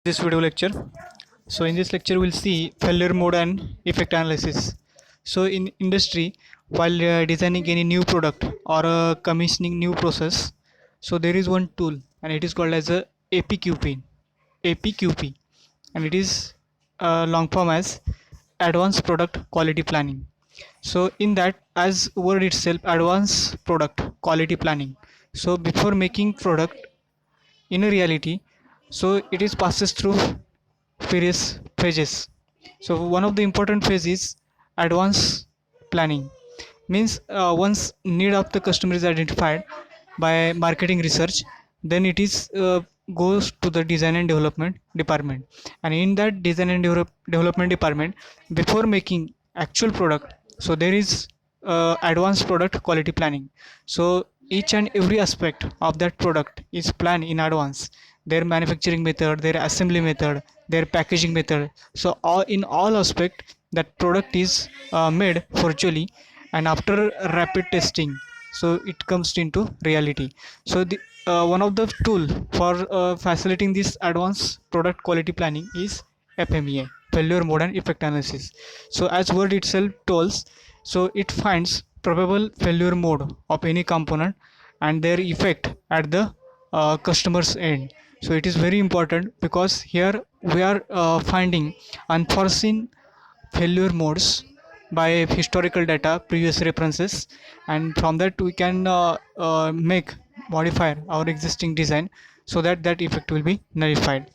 This video lecture. So in this lecture we'll see failure mode and effect analysis. So in industry, while designing any new product or commissioning new process, so there is one tool and it is called as a APQP, and it is long form as Advanced Product Quality Planning. So in that, as word itself, Advanced Product Quality Planning. So before making product in a reality, so it is passes through various phases. So one of the important phase is advance planning. Means once need of the customer is identified by marketing research, then it is goes to the design and development department, and in that design and development department, before making actual product, so there is advanced product quality planning. So each and every aspect of that product is planned in advance: their manufacturing method, their assembly method, their packaging method. So all in all aspect, that product is made virtually, and after rapid testing, so it comes into reality. So the one of the tool for facilitating this advanced product quality planning is FMEA, failure mode and effect analysis. So as word itself tells, so it finds probable failure mode of any component and their effect at the customer's end. So it is very important because here we are finding unforeseen failure modes by historical data, previous references, and from that we can make modify our existing design so that that effect will be nullified.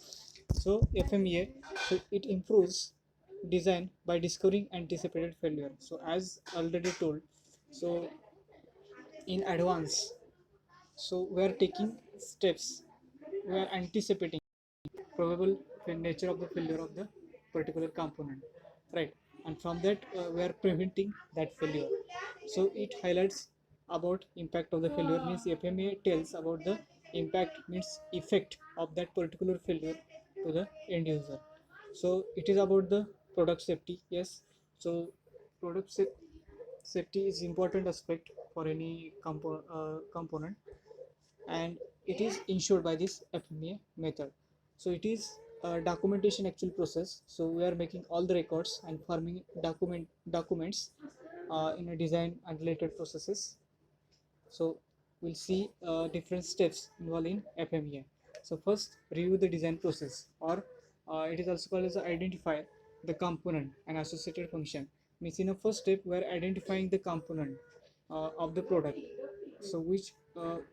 So FMEA, so it improves design by discovering anticipated failure. So as already told, so in advance, so we are taking steps, we are anticipating probable nature of the failure of the particular component, right? And from that we are preventing that failure. So it highlights about impact of the failure. Means FMEA tells about the impact, means effect of that particular failure to the end user. So it is about the product safety. Yes, so product safety is important aspect for any component, and it is ensured by this FMEA method. So it is a documentation actual process. So we are making all the records and forming documents in a design and related processes. So we'll see different steps involved in FMEA. So first, review the design process, or it is also called as identify the component and associated function. Means in a first step, we are identifying the component of the product. So which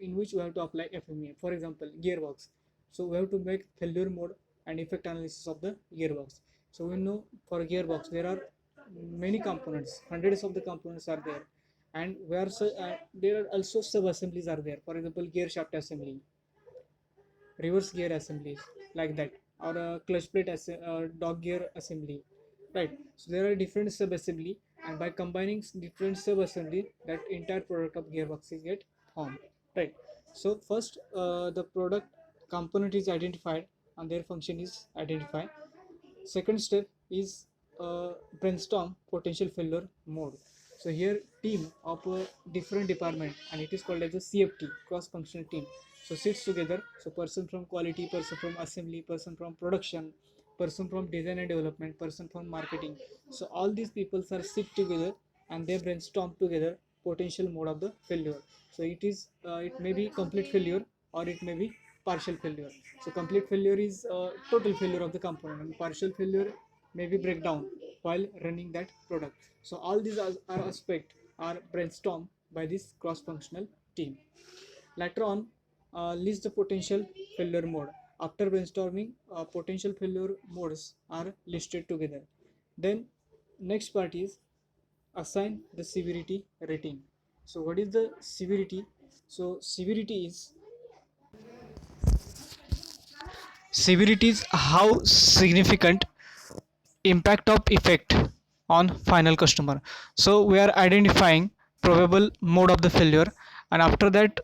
in which we have to apply FMEA. For example, gearbox. So we have to make failure mode and effect analysis of the gearbox. So we know for gearbox there are many components, hundreds of the components are there, and where there are also sub assemblies are there. For example, gear shaft assembly, reverse gear assemblies, like that, or a clutch plate dog gear assembly, right? So there are different sub assembly, and by combining different sub assembly, that entire product of gearboxes get formed, right? So first the product component is identified and their function is identified. Second step is brainstorm potential failure mode. So here team of a different department, and it is called as a CFT, cross functional team. So sits together. So person from quality, person from assembly, person from production, person from design and development, person from marketing. So all these people are sit together and they brainstorm together potential mode of the failure. So it may be complete failure or it may be partial failure. So complete failure is total failure of the component, and partial failure may be breakdown while running that product. So all these are aspect are brainstormed by this cross-functional team. Later on, list the potential failure mode. After brainstorming, potential failure modes are listed together. Then next part is assign the severity rating. So what is the severity? So severity is how significant impact of effect on final customer. So we are identifying probable mode of the failure, and after that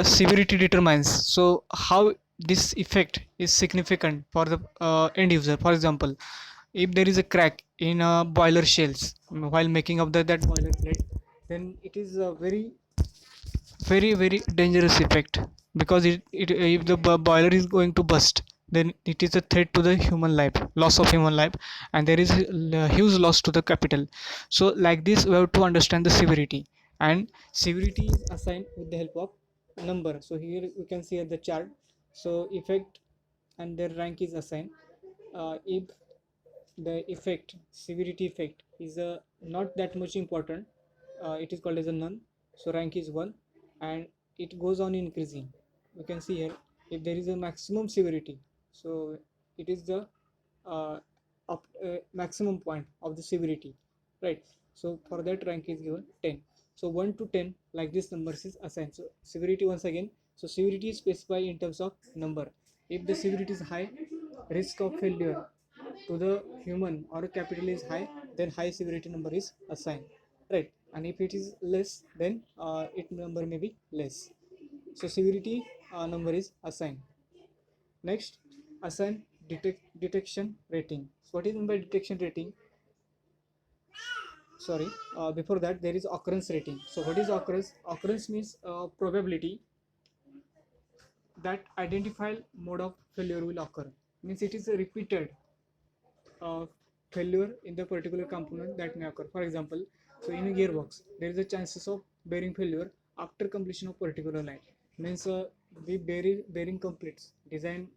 severity determines so how this effect is significant for the end user. For example, if there is a crack in boiler shells while making of that boiler plate, then it is a very dangerous effect, because if the boiler is going to burst, then it is a threat to the human life, loss of human life, and there is a huge loss to the capital. So like this we have to understand the severity, and severity is assigned with the help of number. So here we can see at the chart. So effect and their rank is assigned. If the effect, severity effect is not that much important, it is called as a none, so rank is 1, and it goes on increasing. You can see here, if there is a maximum severity, so it is the uh, maximum point of the severity, right? So for that rank is given 10. So 1 to 10, like this numbers is assigned. So severity once again, so severity is specified in terms of number. If the severity is high, risk of failure to the human or capital is high, then high severity number is assigned, right? And if it is less, then it number may be less. So severity number is assigned. Next, assign detection rating. So what is meant by detection rating? Sorry, before that there is occurrence rating. So what is occurrence? Occurrence means probability that identified mode of failure will occur, means it is a repeated uh, failure in the particular component that may occur. For example, so in a gearbox, there is a chances of bearing failure after completion of particular line. Means the bearing completes design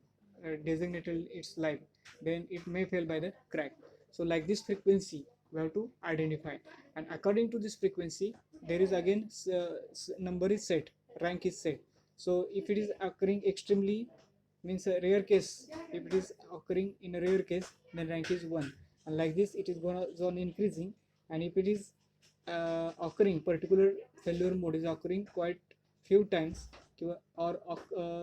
designated its life, then it may fail by the crack. So like this frequency we have to identify, and according to this frequency, there is again number is set, rank is set. So if it is occurring extremely, means a rare case, if it is occurring in a rare case, then rank is 1, and like this it is going on increasing. And if it is occurring, particular failure mode is occurring quite few times, or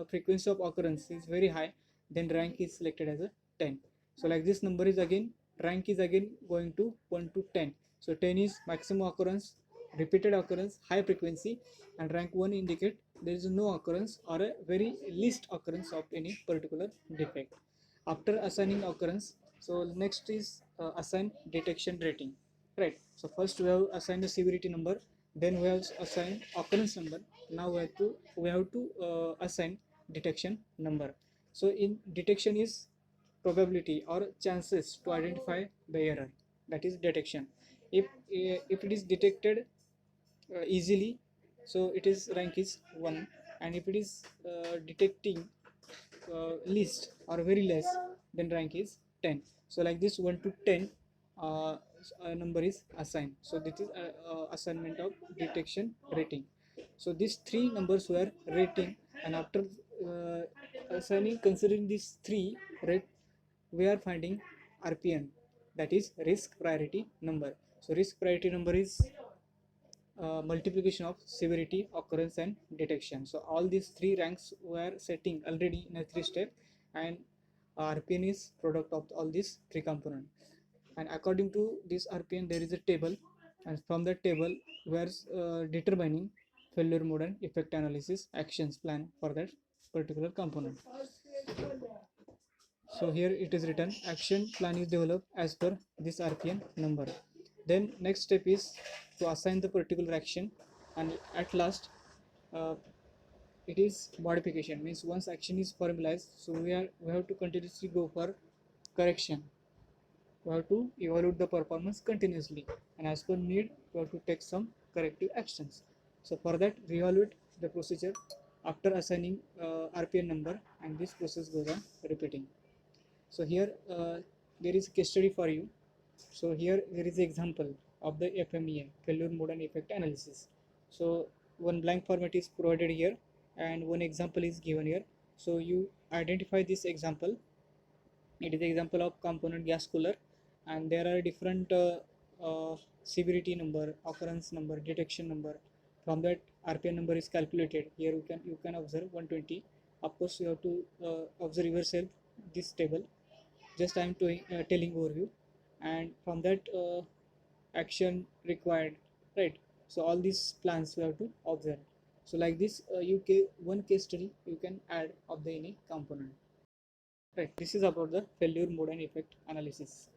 frequency of occurrence is very high, then rank is selected as a 10. So like this number is again, rank is again going to 1 to 10. So 10 is maximum occurrence, repeated occurrence, high frequency, and rank 1 indicate there is no occurrence or a very least occurrence of any particular defect. After assigning occurrence, so next is assign detection rating, right? So first we have assigned the severity number, then we have assigned occurrence number. Now we have to assign detection number. So in detection is probability or chances to identify the error, that is detection. If it is detected easily, so it is rank is 1, and if it is detecting least or very less, then rank is 10. So like this 1 to 10 a number is assigned. So this is assignment of detection rating. So these three numbers were rating, and after uh, assigning, considering these three rate, we are finding RPN, that is risk priority number. So risk priority number is multiplication of severity, occurrence, and detection. So all these three ranks were setting already in a 3 step, and RPN is product of all these three components. And according to this RPN, there is a table, and from that table, we are determining failure mode and effect analysis actions plan for that particular component. So here it is written, action plan is developed as per this RPN number. Then next step is to assign the particular action, and at last uh, it is modification. Means once action is formalized, so we have to continuously go for correction. We have to evaluate the performance continuously, and as per need, we have to take some corrective actions. So for that, reevaluate the procedure after assigning RPN number, and this process goes on repeating. So here there is a case study for you. So here there is an example of the FMEA, failure mode and effect analysis. So one blank format is provided here, and one example is given here. So you identify this example. It is an example of component gas cooler, and there are different severity number, occurrence number, detection number. From that, RPN number is calculated. Here you can observe 120. Of course, you have to observe yourself this table. Just I am telling overview, and from that action required, right? So all these plans you have to observe. So like this, one case study you can add of the any component, right? This is about the failure mode and effect analysis.